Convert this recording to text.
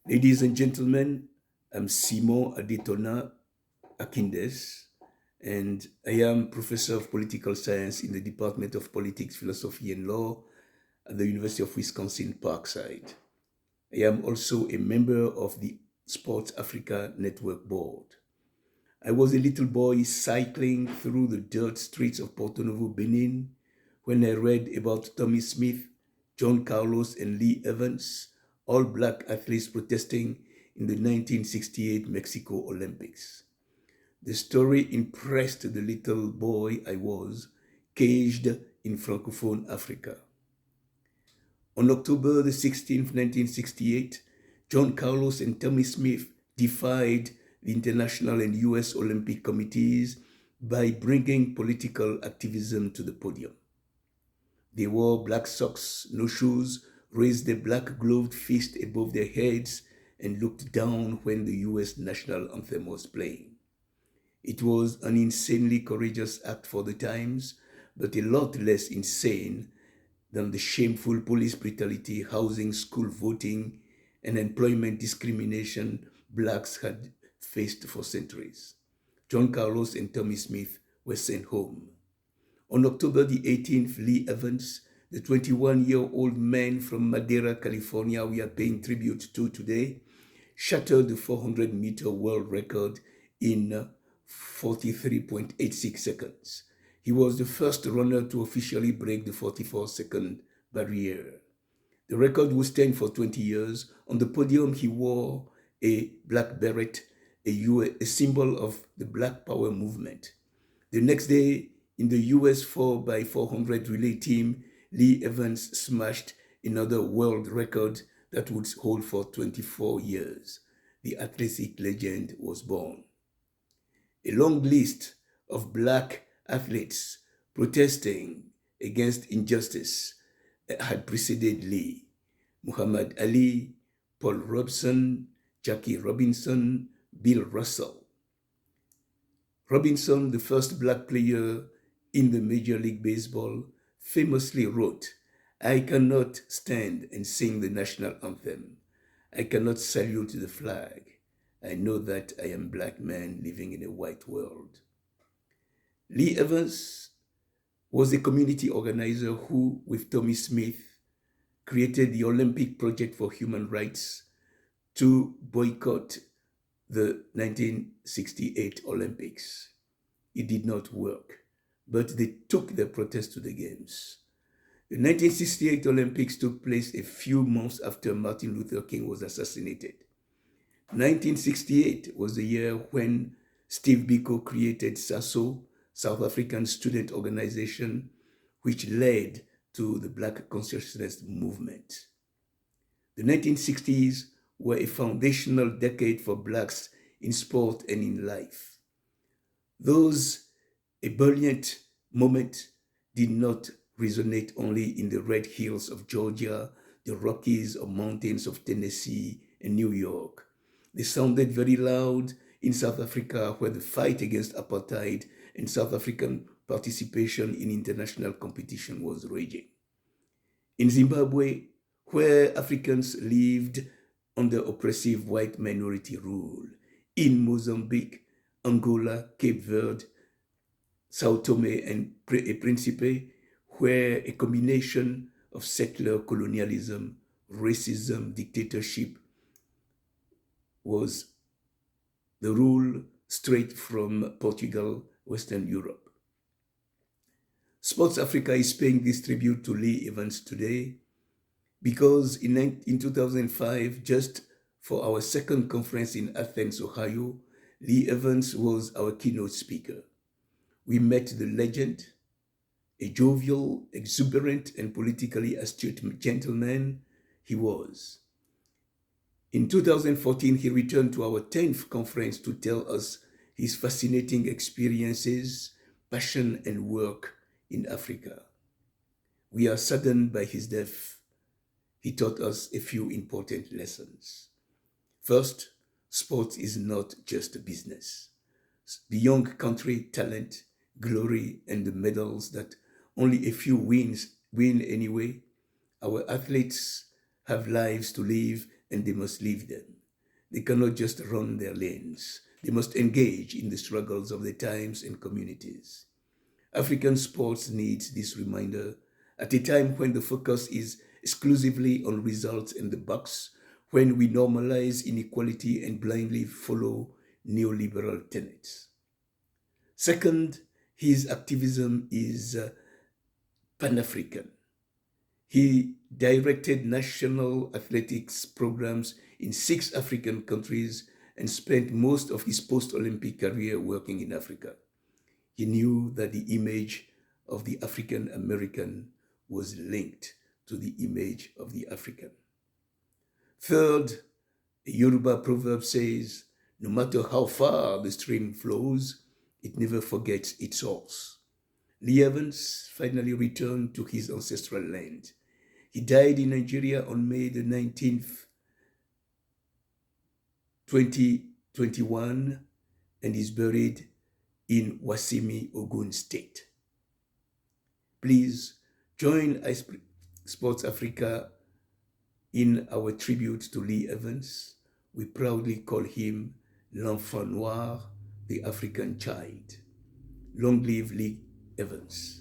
Ladies and gentlemen, I'm Simon Adetona Akindes, and I am Professor of Political Science in the Department of Politics, Philosophy, and Law at the University of Wisconsin-Parkside. I am also a member of the Sports Africa Network Board. I was a little boy cycling through the dirt streets of Porto Novo, Benin, when I read about Tommy Smith, John Carlos, and Lee Evans, all black athletes protesting in the 1968 Mexico Olympics. The story impressed the little boy I was, caged in Francophone Africa. On October the 16th, 1968, John Carlos and Tommy Smith defied the international and US Olympic committees by bringing political activism to the podium. They wore black socks, no shoes, raised a black gloved fist above their heads, and looked down when the US national anthem was playing. It was an insanely courageous act for the times, but a lot less insane than the shameful police brutality, housing, school voting, and employment discrimination blacks had faced for centuries. John Carlos and Tommy Smith were sent home. On October the 18th, Lee Evans, the 21-year-old man from Madera, California, we are paying tribute to today, shattered the 400-meter world record in 43.86 seconds. He was the first runner to officially break the 44-second barrier. The record would stand for 20 years. On the podium, he wore a black beret, a symbol of the Black Power movement. The next day, in the US 4x400 relay team, Lee Evans smashed another world record that would hold for 24 years. The athletic legend was born. A long list of black athletes protesting against injustice had preceded Lee. Muhammad Ali, Paul Robeson, Jackie Robinson, Bill Russell. Robinson, the first black player in the Major League Baseball, famously wrote, "I cannot stand and sing the national anthem. I cannot salute the flag. I know that I am a black man living in a white world." Lee Evans was a community organizer who, with Tommy Smith, created the Olympic Project for Human Rights to boycott the 1968 Olympics. It did not work, but they took their protest to the games. The 1968 Olympics took place a few months after Martin Luther King was assassinated. 1968 was the year when Steve Biko created SASO, South African Student Organization, which led to the Black Consciousness movement. The 1960s were a foundational decade for blacks in sport and in life. Those ebullient moments did not resonate only in the red hills of Georgia, the Rockies or mountains of Tennessee and New York. They sounded very loud in South Africa, where the fight against apartheid and South African participation in international competition was raging. In Zimbabwe, where Africans lived under oppressive white minority rule. In Mozambique, Angola, Cape Verde, Sao Tome and Principe, where a combination of settler colonialism, racism, dictatorship was the rule straight from Portugal, Western Europe. Sports Africa is paying this tribute to Lee Evans today because in 2005, just for our second conference in Athens, Ohio, Lee Evans was our keynote speaker. We met the legend, a jovial, exuberant, and politically astute gentleman he was. In 2014, he returned to our 10th conference to tell us his fascinating experiences, passion, and work in Africa. We are saddened by his death. He taught us a few important lessons. First, sports is not just a business. Beyond country, talent, glory, and the medals that only a few win anyway, our athletes have lives to live and they must live them. They cannot just run their lanes. They must engage in the struggles of their times and communities. African sports needs this reminder at a time when the focus is exclusively on results and the bucks, when we normalize inequality and blindly follow neoliberal tenets. Second, his activism is Pan-African. He directed national athletics programs in 6 African countries and spent most of his post-Olympic career working in Africa. He knew that the image of the African American was linked to the image of the African. Third, a Yoruba proverb says, no matter how far the stream flows, it never forgets its source. Lee Evans finally returned to his ancestral land. He died in Nigeria on May the 19th, 2021, and is buried in Wasimi, Ogun State. Please join Sports Africa in our tribute to Lee Evans. We proudly call him l'enfant noir, the African child. Long live Lee Evans.